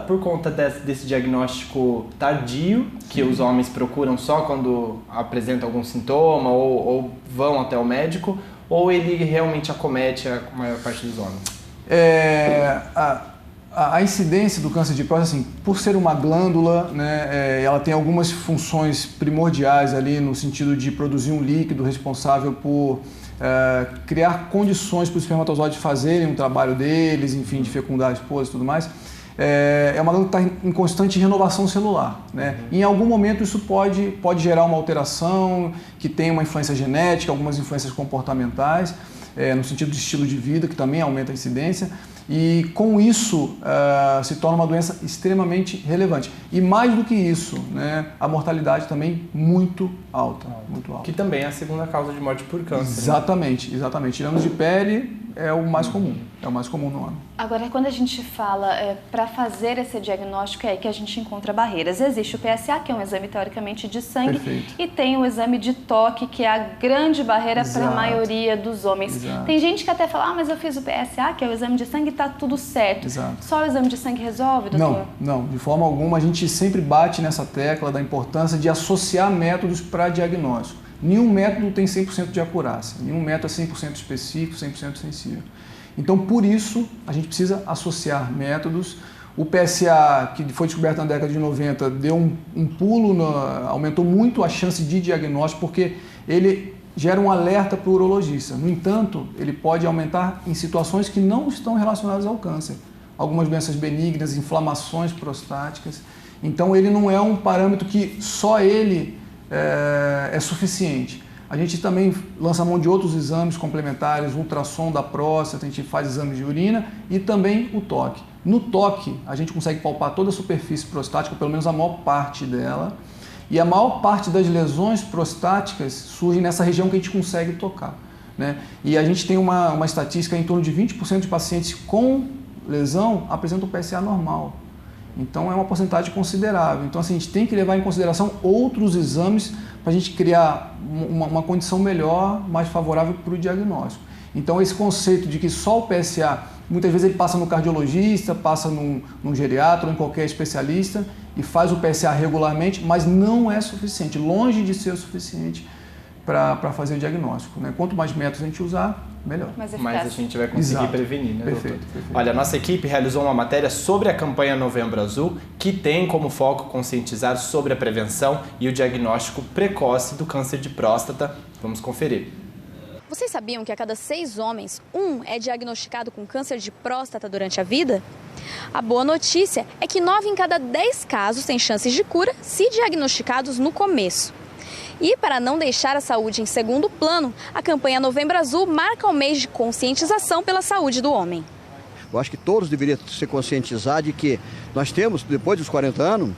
[SPEAKER 2] por conta desse diagnóstico tardio, que os homens procuram só quando apresentam algum sintoma ou vão até o médico, ou ele realmente acomete a maior parte dos homens?
[SPEAKER 17] A incidência do câncer de próstata, assim, por ser uma glândula, né, ela tem algumas funções primordiais ali no sentido de produzir um líquido responsável por criar condições para os espermatozoides fazerem um trabalho deles, enfim, de fecundar a esposa e tudo mais. É uma glândula que está em constante renovação celular, né? Em algum momento isso pode gerar uma alteração que tem uma influência genética, algumas influências comportamentais, no sentido de estilo de vida, que também aumenta a incidência. E com isso se torna uma doença extremamente relevante. E mais do que isso, né, a mortalidade também muito alta.
[SPEAKER 2] Que também é a segunda causa de morte por câncer.
[SPEAKER 17] Exatamente, exatamente. Tirando de pele é o mais comum, no homem.
[SPEAKER 1] Agora, quando a gente fala para fazer esse diagnóstico, é aí que a gente encontra barreiras. Existe o PSA, que é um exame teoricamente de sangue,
[SPEAKER 17] Perfeito.
[SPEAKER 1] E tem o exame de toque, que é a grande barreira para a maioria dos homens.
[SPEAKER 17] Exato.
[SPEAKER 1] Tem gente que até fala, mas eu fiz o PSA, que é o exame de sangue, e tá tudo certo.
[SPEAKER 17] Exato.
[SPEAKER 1] Só o exame de sangue resolve, doutor?
[SPEAKER 17] Não, de forma alguma. A gente sempre bate nessa tecla da importância de associar métodos para diagnóstico. Nenhum método tem 100% de acurácia, nenhum método é 100% específico, 100% sensível. Então, por isso, a gente precisa associar métodos. O PSA, que foi descoberto na década de 90, deu um pulo, aumentou muito a chance de diagnóstico, porque ele gera um alerta para o urologista. No entanto, ele pode aumentar em situações que não estão relacionadas ao câncer. Algumas doenças benignas, inflamações prostáticas. Então, ele não é um parâmetro que só ele é suficiente. A gente também lança mão de outros exames complementares, ultrassom da próstata, a gente faz exames de urina e também o toque. No toque, a gente consegue palpar toda a superfície prostática, pelo menos a maior parte dela, e a maior parte das lesões prostáticas surge nessa região que a gente consegue tocar, né? E a gente tem uma estatística em torno de 20% de pacientes com lesão apresentam PSA normal. Então é uma porcentagem considerável. Então assim, a gente tem que levar em consideração outros exames para a gente criar uma condição melhor, mais favorável para o diagnóstico. Então esse conceito de que só o PSA, muitas vezes ele passa no cardiologista, passa num geriatra ou em qualquer especialista e faz o PSA regularmente, mas não é suficiente, longe de ser o suficiente para fazer o diagnóstico, né? Quanto mais métodos a gente usar, melhor.
[SPEAKER 2] Mas a gente vai conseguir
[SPEAKER 17] Exato.
[SPEAKER 2] Prevenir, né,
[SPEAKER 17] Perfeito,
[SPEAKER 2] doutor?
[SPEAKER 17] perfeito.
[SPEAKER 2] Olha, a nossa equipe realizou uma matéria sobre a campanha Novembro Azul, que tem como foco conscientizar sobre a prevenção e o diagnóstico precoce do câncer de próstata. Vamos conferir.
[SPEAKER 18] Vocês sabiam que a cada 6 homens, 1 é diagnosticado com câncer de próstata durante a vida? A boa notícia é que 9 em cada 10 casos têm chances de cura se diagnosticados no começo. E para não deixar a saúde em segundo plano, a campanha Novembro Azul marca o mês de conscientização pela saúde do homem.
[SPEAKER 19] Eu acho que todos deveriam se conscientizar de que nós temos, depois dos 40 anos,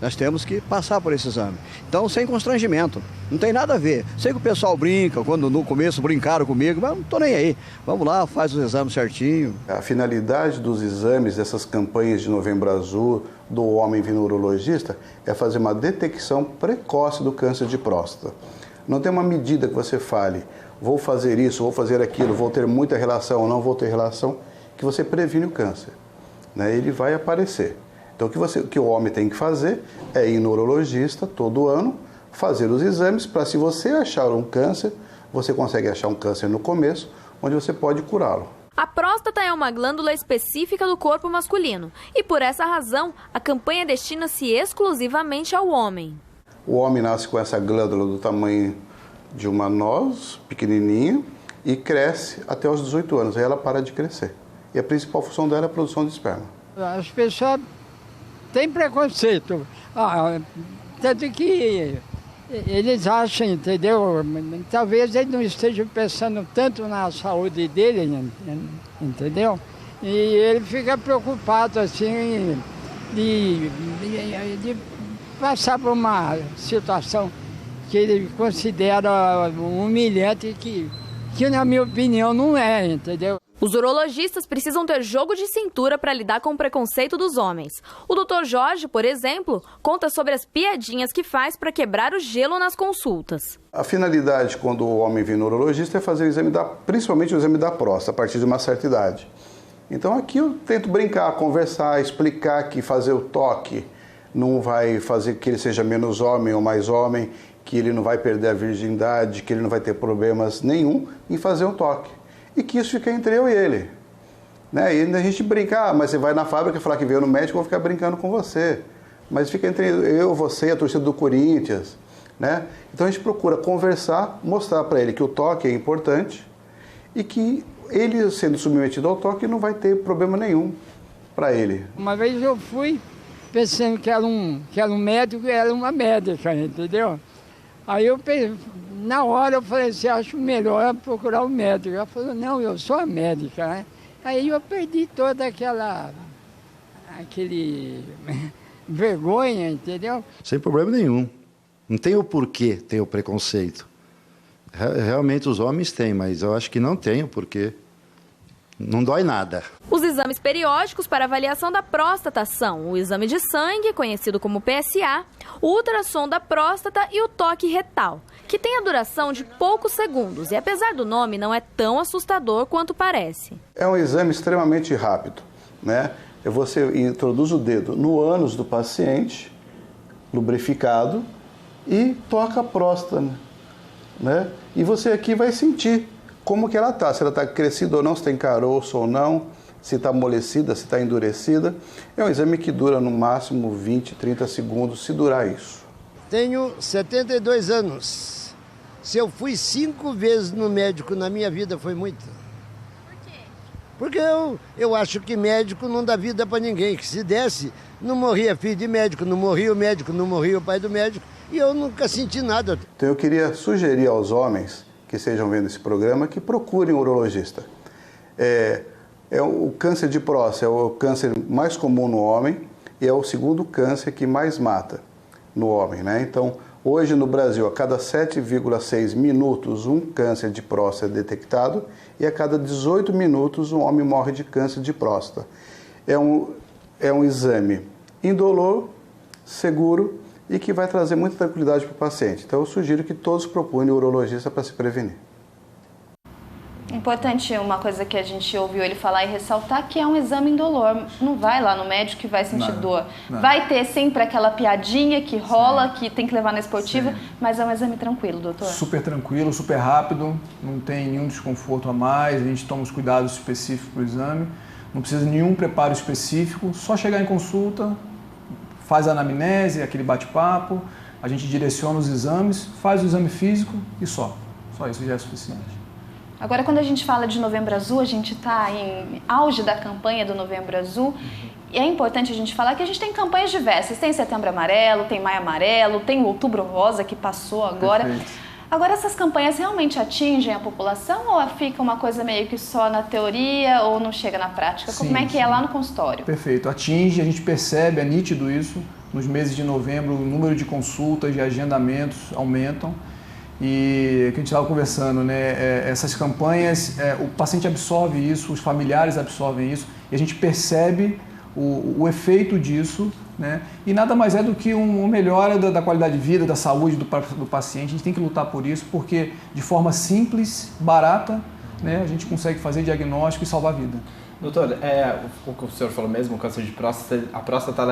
[SPEAKER 19] nós temos que passar por esse exame. Então, sem constrangimento, não tem nada a ver. Sei que o pessoal brinca, quando no começo brincaram comigo, mas não estou nem aí. Vamos lá, faz os exames certinho.
[SPEAKER 20] A finalidade dos exames, dessas campanhas de Novembro Azul, do homem vir no urologista, é fazer uma detecção precoce do câncer de próstata. Não tem uma medida que você fale, vou fazer isso, vou fazer aquilo, vou ter muita relação ou não vou ter relação, que você previne o câncer, né? Ele vai aparecer. Então, o que o homem tem que fazer é ir no urologista todo ano, fazer os exames, para se você achar um câncer, você consegue achar um câncer no começo, onde você pode curá-lo.
[SPEAKER 18] A próstata é uma glândula específica do corpo masculino e, por essa razão, a campanha destina-se exclusivamente ao homem.
[SPEAKER 20] O homem nasce com essa glândula do tamanho de uma noz pequenininha e cresce até os 18 anos, aí ela para de crescer. E a principal função dela é a produção de esperma.
[SPEAKER 21] As pessoas têm preconceito, tanto que eles acham, entendeu? Talvez eles não estejam pensando tanto na saúde dele, entendeu? E ele fica preocupado, assim, de passar por uma situação que ele considera humilhante, que na minha opinião não é, entendeu?
[SPEAKER 18] Os urologistas precisam ter jogo de cintura para lidar com o preconceito dos homens. O Dr. Jorge, por exemplo, conta sobre as piadinhas que faz para quebrar o gelo nas consultas.
[SPEAKER 20] A finalidade quando o homem vem no urologista é fazer o exame principalmente o exame da próstata, a partir de uma certa idade. Então aqui eu tento brincar, conversar, explicar que fazer o toque não vai fazer que ele seja menos homem ou mais homem, que ele não vai perder a virgindade, que ele não vai ter problemas nenhum em fazer um toque. E que isso fica entre eu e ele. Né? E a gente brinca, mas você vai na fábrica falar que veio no médico, eu vou ficar brincando com você. Mas fica entre eu, você e a torcida do Corinthians. Né? Então a gente procura conversar, mostrar para ele que o toque é importante e que ele, sendo submetido ao toque, não vai ter problema nenhum para ele.
[SPEAKER 21] Uma vez eu fui pensando que era um médico e era uma médica, entendeu? Aí eu pensei, na hora eu falei assim, acho melhor procurar o médico. Ela falou, não, eu sou a médica, né? Aí eu perdi toda aquele vergonha, entendeu?
[SPEAKER 22] Sem problema nenhum. Não tem o porquê ter o preconceito. Realmente os homens têm, mas eu acho que não tem o porquê. Não dói nada.
[SPEAKER 18] Os exames periódicos para avaliação da próstata são o exame de sangue, conhecido como PSA, o ultrassom da próstata e o toque retal, que tem a duração de poucos segundos e, apesar do nome, não é tão assustador quanto parece.
[SPEAKER 20] É um exame extremamente rápido, né? Você introduz o dedo no ânus do paciente, lubrificado, e toca a próstata, né? E você aqui vai sentir como que ela está, se ela está crescida ou não, se tem caroço ou não, se está amolecida, se está endurecida. É um exame que dura no máximo 20, 30 segundos, se durar isso.
[SPEAKER 23] Tenho 72 anos. Se eu fui 5 vezes no médico na minha vida, foi muito. Por quê? Porque eu acho que médico não dá vida para ninguém, que se desse, não morria filho de médico, não morria o médico, não morria o pai do médico, e eu nunca senti nada.
[SPEAKER 20] Então eu queria sugerir aos homens que estejam vendo esse programa, que procurem um urologista. O câncer de próstata é o câncer mais comum no homem e é o segundo câncer que mais mata no homem, né? Então, hoje no Brasil, a cada 7,6 minutos um câncer de próstata é detectado e a cada 18 minutos um homem morre de câncer de próstata. É um exame indolor, seguro, e que vai trazer muita tranquilidade para o paciente. Então eu sugiro que todos procurem o urologista para se prevenir.
[SPEAKER 1] Importante, uma coisa que a gente ouviu ele falar e ressaltar, que é um exame indolor. Não vai lá no médico que vai sentir dor. Não. Vai ter sempre aquela piadinha que rola, que tem que levar na esportiva, mas é um exame tranquilo, doutor?
[SPEAKER 17] Super tranquilo, super rápido, não tem nenhum desconforto a mais, a gente toma os cuidados específicos para o exame, não precisa de nenhum preparo específico, só chegar em consulta, faz a anamnese, aquele bate-papo, a gente direciona os exames, faz o exame físico e só isso já é suficiente.
[SPEAKER 1] Agora, quando a gente fala de Novembro Azul, a gente está em auge da campanha do Novembro Azul, e é importante a gente falar que a gente tem campanhas diversas, tem Setembro Amarelo, tem Maio Amarelo, tem o Outubro Rosa que passou agora. Perfeito. Agora, essas campanhas realmente atingem a população ou fica uma coisa meio que só na teoria ou não chega na prática? Como é que é lá no consultório?
[SPEAKER 17] Perfeito, atinge, a gente percebe, é nítido isso. Nos meses de novembro, o número de consultas, de agendamentos aumentam. E o que a gente estava conversando, né? Essas campanhas, o paciente absorve isso, os familiares absorvem isso, e a gente percebe o efeito disso, né? E nada mais é do que uma melhora da qualidade de vida, da saúde do paciente. A gente tem que lutar por isso, porque de forma simples, barata, né, a gente consegue fazer diagnóstico e salvar a vida.
[SPEAKER 2] Doutor, o que o senhor falou mesmo, o câncer de próstata, a próstata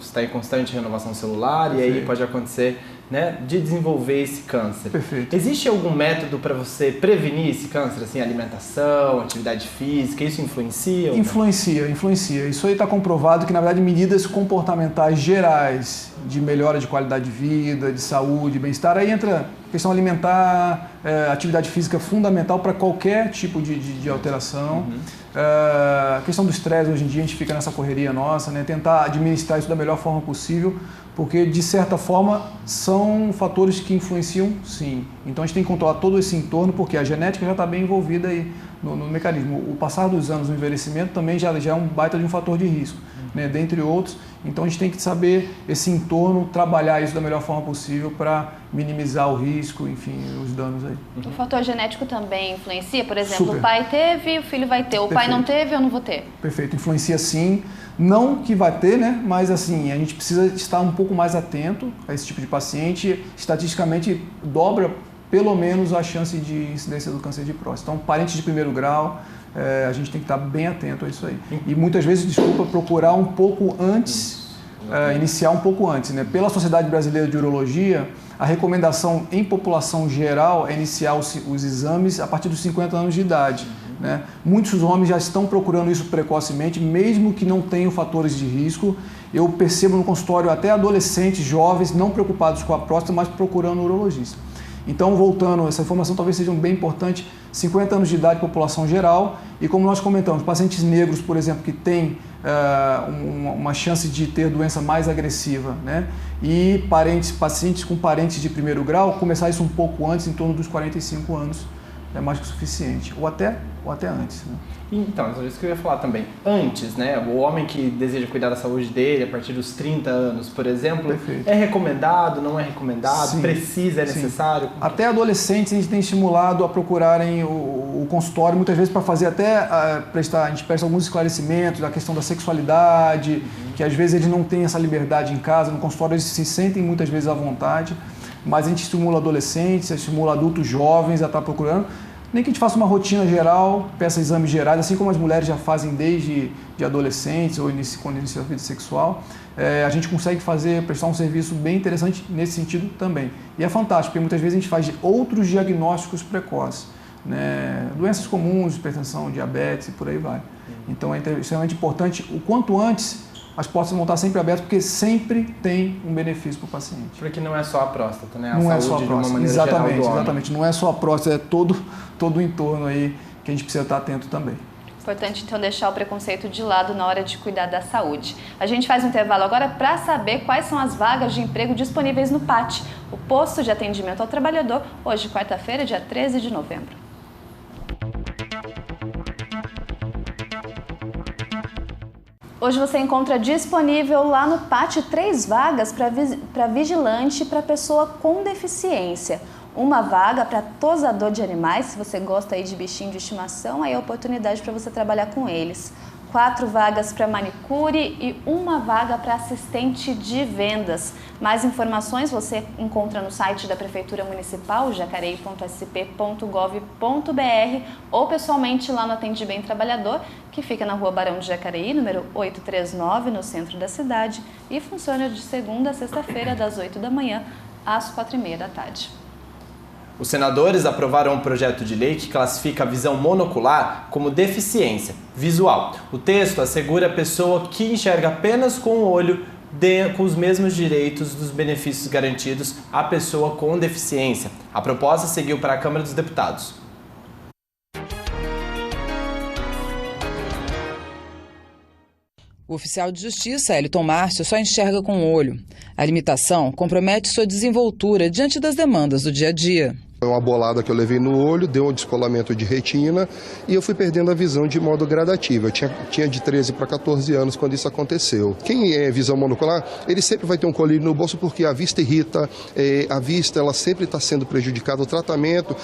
[SPEAKER 2] está em constante renovação celular. Perfeito. E aí pode acontecer, né, de desenvolver esse câncer.
[SPEAKER 17] Perfeito.
[SPEAKER 2] Existe algum método para você prevenir esse câncer, assim, alimentação, atividade física, isso influencia?
[SPEAKER 17] Influencia. Isso aí está comprovado que, na verdade, medidas comportamentais gerais de melhora de qualidade de vida, de saúde, bem-estar, aí entra questão alimentar, atividade física fundamental para qualquer tipo de alteração. A questão do estresse, hoje em dia a gente fica nessa correria nossa, né? Tentar administrar isso da melhor forma possível, porque de certa forma são fatores que influenciam, sim. Então a gente tem que controlar todo esse entorno, porque a genética já está bem envolvida aí no mecanismo. O passar dos anos, o envelhecimento também já é um baita de um fator de risco, né? Dentre outros. Então a gente tem que saber esse entorno, trabalhar isso da melhor forma possível para minimizar o risco, enfim, os danos aí.
[SPEAKER 1] O fator genético também influencia? Por exemplo,
[SPEAKER 17] Super.
[SPEAKER 1] O pai teve, o filho vai ter. O pai não teve, eu não vou ter.
[SPEAKER 17] Perfeito, influencia sim. Não que vai ter, né? Mas assim, a gente precisa estar um pouco mais atento a esse tipo de paciente. Estatisticamente, dobra pelo menos a chance de incidência do câncer de próstata. Então, parentes de primeiro grau, a gente tem que estar bem atento a isso aí. E muitas vezes, procurar um pouco antes, iniciar um pouco antes, né? Pela Sociedade Brasileira de Urologia, a recomendação em população geral é iniciar os exames a partir dos 50 anos de idade. Né? Muitos homens já estão procurando isso precocemente, mesmo que não tenham fatores de risco. Eu percebo no consultório até adolescentes, jovens, não preocupados com a próstata, mas procurando um urologista. Então, voltando, essa informação talvez seja bem importante, 50 anos de idade, população geral, e como nós comentamos, pacientes negros, por exemplo, que têm uma chance de ter doença mais agressiva, né? E pacientes com parentes de primeiro grau, começar isso um pouco antes, em torno dos 45 anos, é mais que o suficiente, ou até antes. Né?
[SPEAKER 2] Então, é isso que eu ia falar também. Antes, né, o homem que deseja cuidar da saúde dele a partir dos 30 anos, por exemplo,
[SPEAKER 17] Perfeito.
[SPEAKER 2] É recomendado, não é recomendado,
[SPEAKER 17] Sim,
[SPEAKER 2] precisa, é
[SPEAKER 17] sim.
[SPEAKER 2] necessário?
[SPEAKER 17] Até adolescentes a gente tem estimulado a procurarem o consultório, muitas vezes para fazer a gente presta alguns esclarecimentos da questão da sexualidade, que às vezes eles não têm essa liberdade em casa, no consultório eles se sentem muitas vezes à vontade, mas a gente estimula adolescentes, estimula adultos jovens a estar procurando. Nem que a gente faça uma rotina geral, peça exames gerais, assim como as mulheres já fazem desde de adolescentes ou quando inicia a vida sexual, a gente consegue prestar um serviço bem interessante nesse sentido também. E é fantástico, porque muitas vezes a gente faz outros diagnósticos precoces, né? Doenças comuns, hipertensão, diabetes e por aí vai. Então é extremamente importante, o quanto antes, as portas vão estar sempre abertas, porque sempre tem um benefício para o paciente.
[SPEAKER 2] Porque não é só a próstata, né?
[SPEAKER 17] Não
[SPEAKER 2] a
[SPEAKER 17] é só a
[SPEAKER 2] saúde
[SPEAKER 17] próstata,
[SPEAKER 2] de uma maneira
[SPEAKER 17] exatamente,
[SPEAKER 2] geral do homem.
[SPEAKER 17] exatamente. Não é só a próstata, é todo o entorno aí que a gente precisa estar atento também.
[SPEAKER 1] Importante, então, deixar o preconceito de lado na hora de cuidar da saúde. A gente faz um intervalo agora para saber quais são as vagas de emprego disponíveis no PAT, o Posto de Atendimento ao Trabalhador, hoje, quarta-feira, dia 13 de novembro. Hoje você encontra disponível lá no PAT 3 vagas para vigilante para pessoa com deficiência. Uma vaga para tosador de animais, se você gosta aí de bichinho de estimação, aí é a oportunidade para você trabalhar com eles. 4 vagas para manicure e 1 vaga para assistente de vendas. Mais informações você encontra no site da Prefeitura Municipal, jacareí.sp.gov.br, ou pessoalmente lá no Atende Bem Trabalhador, que fica na Rua Barão de Jacareí, número 839, no centro da cidade, e funciona de segunda a sexta-feira, das 8 da manhã às 4h30 da tarde.
[SPEAKER 2] Os senadores aprovaram um projeto de lei que classifica a visão monocular como deficiência visual. O texto assegura a pessoa que enxerga apenas com o olho com os mesmos direitos dos benefícios garantidos à pessoa com deficiência. A proposta seguiu para a Câmara dos Deputados.
[SPEAKER 4] O oficial de justiça, Elton Márcio, só enxerga com o olho. A limitação compromete sua desenvoltura diante das demandas do dia a dia.
[SPEAKER 5] Foi uma bolada que eu levei no olho, deu um descolamento de retina e eu fui perdendo a visão de modo gradativo. Eu tinha de 13 para 14 anos quando isso aconteceu. Quem é visão monocular, ele sempre vai ter um colírio no bolso porque a vista irrita, a vista ela sempre está sendo prejudicada. O tratamento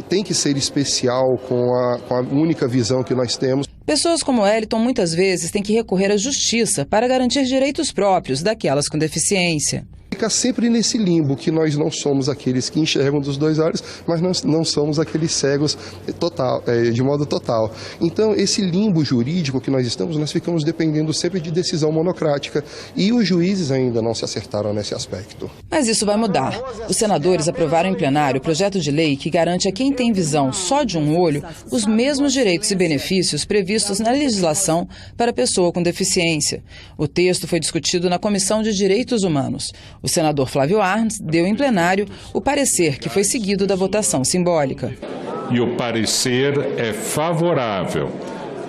[SPEAKER 5] tem que ser especial com a única visão que nós temos.
[SPEAKER 4] Pessoas como Elton muitas vezes têm que recorrer à justiça para garantir direitos próprios daquelas com deficiência.
[SPEAKER 5] Fica sempre nesse limbo que nós não somos aqueles que enxergam dos dois olhos, mas nós não somos aqueles cegos de modo total. Então, esse limbo jurídico que nós estamos, nós ficamos dependendo sempre de decisão monocrática e os juízes ainda não se acertaram nesse aspecto.
[SPEAKER 4] Mas isso vai mudar. Os senadores aprovaram em plenário o projeto de lei que garante a quem tem visão só de um olho os mesmos direitos e benefícios previstos na legislação para a pessoa com deficiência. O texto foi discutido na Comissão de Direitos Humanos. O senador Flávio Arns deu em plenário o parecer que foi seguido da votação simbólica.
[SPEAKER 6] E o parecer é favorável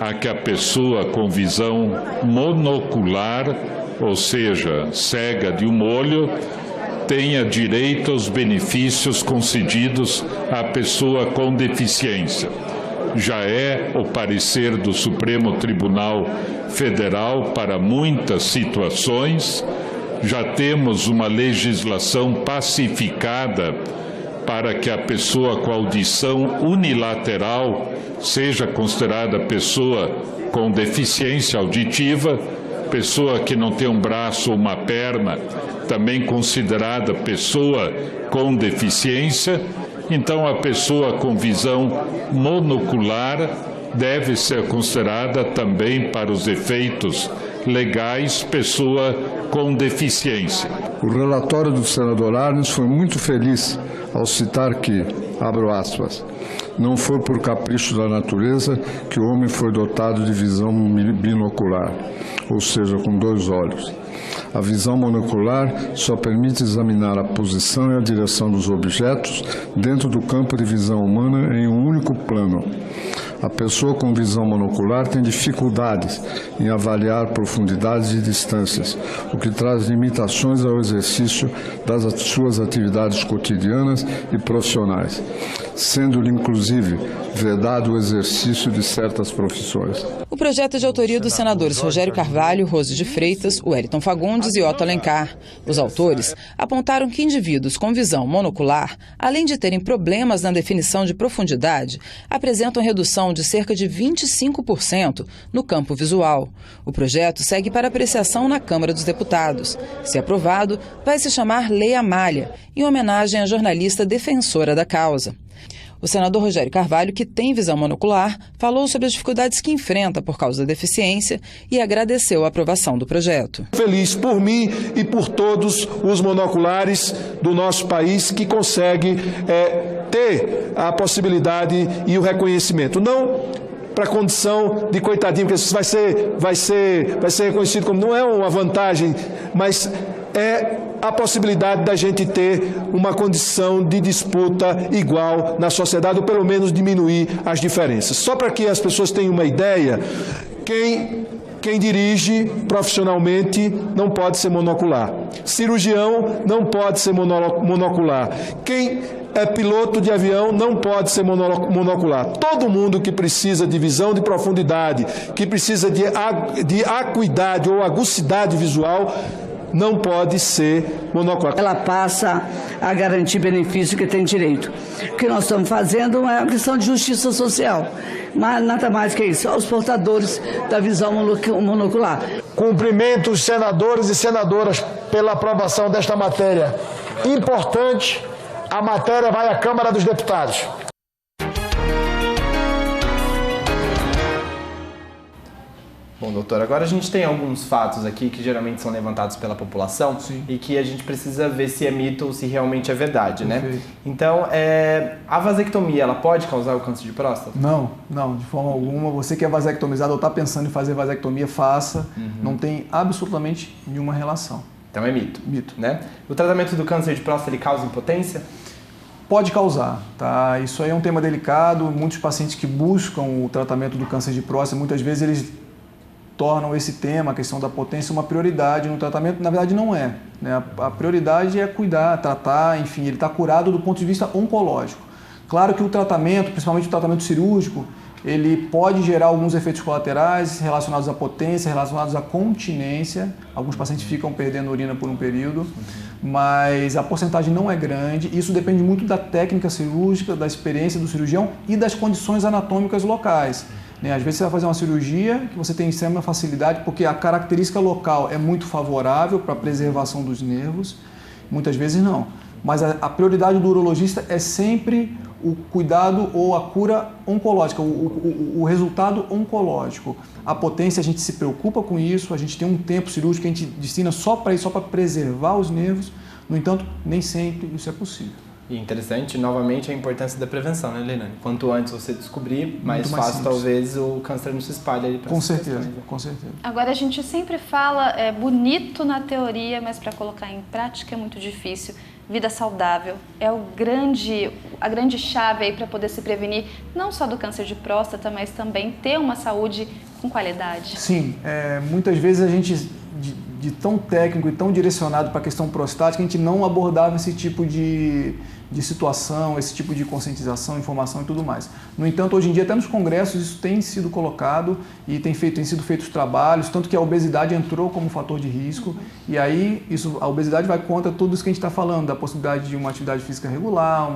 [SPEAKER 6] a que a pessoa com visão monocular, ou seja, cega de um olho, tenha direito aos benefícios concedidos à pessoa com deficiência. Já é o parecer do Supremo Tribunal Federal para muitas situações. Já temos uma legislação pacificada para que a pessoa com audição unilateral seja considerada pessoa com deficiência auditiva, pessoa que não tem um braço ou uma perna, também considerada pessoa com deficiência. Então, a pessoa com visão monocular deve ser considerada também, para os efeitos legais, pessoa com deficiência.
[SPEAKER 7] O relatório do senador Arns foi muito feliz ao citar que, abro aspas, não foi por capricho da natureza que o homem foi dotado de visão binocular, ou seja, com dois olhos. A visão monocular só permite examinar a posição e a direção dos objetos dentro do campo de visão humana em um único plano. A pessoa com visão monocular tem dificuldades em avaliar profundidades e distâncias, o que traz limitações ao exercício das suas atividades cotidianas e profissionais, sendo-lhe inclusive vedado o exercício de certas profissões.
[SPEAKER 4] O projeto é de autoria dos senadores Rogério Carvalho, Rose de Freitas, Wellington Fagundes e Otto Alencar. Os autores apontaram que indivíduos com visão monocular, além de terem problemas na definição de profundidade, apresentam redução de cerca de 25% no campo visual. O projeto segue para apreciação na Câmara dos Deputados. Se aprovado, vai se chamar Lei Amália, em homenagem à jornalista defensora da causa. O senador Rogério Carvalho, que tem visão monocular, falou sobre as dificuldades que enfrenta por causa da deficiência e agradeceu a aprovação do projeto.
[SPEAKER 8] Feliz por mim e por todos os monoculares do nosso país que conseguem ter a possibilidade e o reconhecimento. Não para a condição de coitadinho, porque isso vai ser reconhecido como não é uma vantagem, mas é a possibilidade da gente ter uma condição de disputa igual na sociedade, ou pelo menos diminuir as diferenças. Só para que as pessoas tenham uma ideia, quem dirige profissionalmente não pode ser monocular. Cirurgião não pode ser monocular. Quem é piloto de avião não pode ser monocular. Todo mundo que precisa de visão de profundidade, que precisa de acuidade ou agucidade visual, não pode ser monocular.
[SPEAKER 24] Ela passa a garantir benefício que tem direito. O que nós estamos fazendo é uma questão de justiça social, mas nada mais que isso, aos portadores da visão monocular.
[SPEAKER 25] Cumprimento os senadores e senadoras pela aprovação desta matéria importante. A matéria vai à Câmara dos Deputados.
[SPEAKER 2] Bom, doutor, agora a gente tem alguns fatos aqui que geralmente são levantados pela população. Sim. E que a gente precisa ver se é mito ou se realmente é verdade, né?
[SPEAKER 17] Perfeito.
[SPEAKER 2] Então, a vasectomia, ela pode causar o câncer de próstata?
[SPEAKER 17] Não, de forma alguma. Você que é vasectomizado ou está pensando em fazer vasectomia, faça. Não tem absolutamente nenhuma relação.
[SPEAKER 2] Então é mito.
[SPEAKER 17] Mito.
[SPEAKER 2] Né? O tratamento do câncer de próstata, ele causa impotência?
[SPEAKER 17] Pode causar, tá? Isso aí é um tema delicado. Muitos pacientes que buscam o tratamento do câncer de próstata, muitas vezes eles tornam esse tema, a questão da potência, uma prioridade no tratamento. Na verdade não é, né? A prioridade é cuidar, tratar, enfim, ele está curado do ponto de vista oncológico. Claro que o tratamento, principalmente o tratamento cirúrgico, ele pode gerar alguns efeitos colaterais relacionados à potência, relacionados à continência. Alguns pacientes ficam perdendo urina por um período, mas a porcentagem não é grande. Isso depende muito da técnica cirúrgica, da experiência do cirurgião e das condições anatômicas locais. Às vezes você vai fazer uma cirurgia que você tem extrema facilidade porque a característica local é muito favorável para a preservação dos nervos Muitas vezes não. Mas a prioridade do urologista é sempre o cuidado ou a cura oncológica, o resultado oncológico. A potência, a gente se preocupa com isso, a gente tem um tempo cirúrgico que a gente destina só para isso, só para preservar os nervos. No entanto, nem sempre isso é possível.
[SPEAKER 2] E interessante, novamente, a importância da prevenção, né, Leilane? Quanto antes você descobrir, mais fácil talvez o câncer não se espalhe ali para
[SPEAKER 17] Com certeza, com certeza.
[SPEAKER 1] Agora, a gente sempre fala, é bonito na teoria, mas para colocar em prática é muito difícil. Vida saudável é a grande chave aí para poder se prevenir, não só do câncer de próstata, mas também ter uma saúde com qualidade.
[SPEAKER 17] Sim, muitas vezes a gente, de tão técnico e tão direcionado para a questão prostática, a gente não abordava esse tipo de situação, esse tipo de conscientização, informação e tudo mais. No entanto, hoje em dia, até nos congressos, isso tem sido colocado e tem sido feitos trabalhos, tanto que a obesidade entrou como fator de risco, e aí a obesidade vai contra tudo isso que a gente está falando, da possibilidade de uma atividade física regular,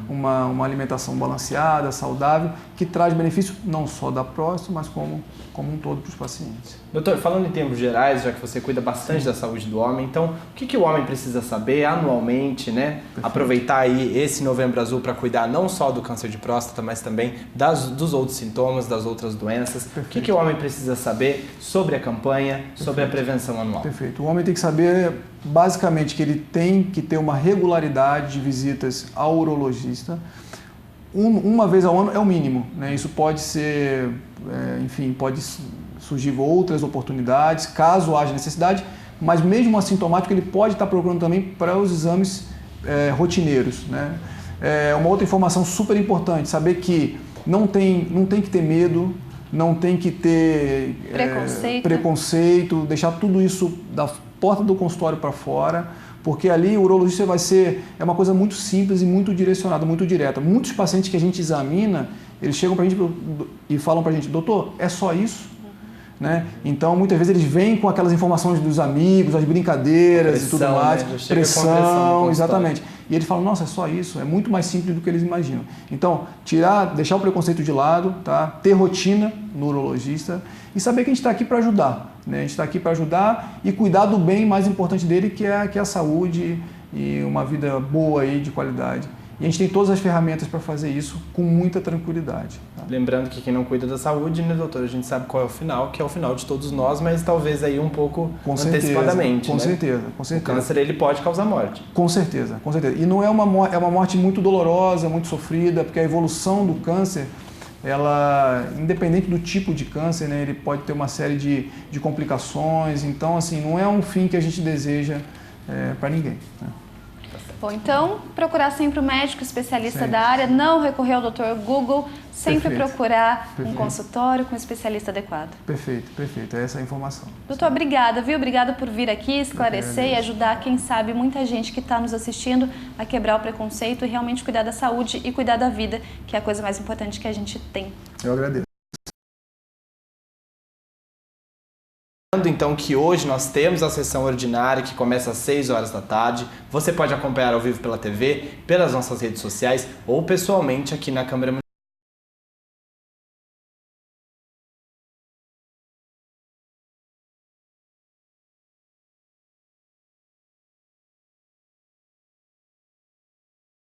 [SPEAKER 17] uma alimentação balanceada, saudável, que traz benefício não só da próstata, mas como um todo para os pacientes.
[SPEAKER 2] Doutor, falando em termos gerais, já que você cuida bastante da saúde do homem, então o que o homem precisa saber anualmente, né? Perfeito. Aproveitar aí esse Novembro Azul para cuidar não só do câncer de próstata, mas também dos outros sintomas, das outras doenças. Perfeito. O que o homem precisa saber sobre a campanha, Perfeito. Sobre a prevenção anual?
[SPEAKER 17] Perfeito. O homem tem que saber, basicamente, que ele tem que ter uma regularidade de visitas ao urologista. Uma vez ao ano é o mínimo, né? Isso pode ser, pode surgir outras oportunidades, caso haja necessidade, mas mesmo assintomático ele pode estar procurando também para os exames rotineiros, né? Uma outra informação super importante, saber que não tem que ter medo, não tem que ter preconceito, deixar tudo isso da porta do consultório para fora, porque ali o urologista é uma coisa muito simples e muito direcionada, muito direta. Muitos pacientes que a gente examina, eles chegam para a gente e falam para a gente, doutor, é só isso? Né? Então, muitas vezes eles vêm com aquelas informações dos amigos, as brincadeiras e tudo mais,
[SPEAKER 2] né?
[SPEAKER 17] Pressão, exatamente. E eles falam, nossa, é só isso, é muito mais simples do que eles imaginam. Então, deixar o preconceito de lado, tá? Ter rotina no urologista e saber que a gente está aqui para ajudar, né? A gente está aqui para ajudar e cuidar do bem mais importante dele, que é a saúde e uma vida boa aí, de qualidade. E a gente tem todas as ferramentas para fazer isso com muita tranquilidade. Tá?
[SPEAKER 2] Lembrando que quem não cuida da saúde, né, doutor? A gente sabe qual é o final, que é o final de todos nós, mas talvez aí um pouco antecipadamente.
[SPEAKER 17] Com
[SPEAKER 2] né?
[SPEAKER 17] certeza, com certeza.
[SPEAKER 2] O câncer, ele pode causar morte.
[SPEAKER 17] Com certeza, com certeza. E não é uma morte muito dolorosa, muito sofrida, porque a evolução do câncer, ela, independente do tipo de câncer, né, ele pode ter uma série de complicações. Então, assim, não é um fim que a gente deseja para ninguém, né?
[SPEAKER 1] Bom, então, procurar sempre o médico especialista da área, não recorrer ao Dr. Google, sempre procurar um consultório com um especialista adequado.
[SPEAKER 17] Perfeito, é essa a informação.
[SPEAKER 1] Doutor, obrigada, viu? Obrigada por vir aqui esclarecer e ajudar, quem sabe, muita gente que está nos assistindo a quebrar o preconceito e realmente cuidar da saúde e cuidar da vida, que é a coisa mais importante que a gente tem.
[SPEAKER 17] Eu agradeço.
[SPEAKER 2] Então que hoje nós temos a sessão ordinária que começa às 6 horas da tarde. Você pode acompanhar ao vivo pela TV, pelas nossas redes sociais ou pessoalmente aqui na Câmara Municipal.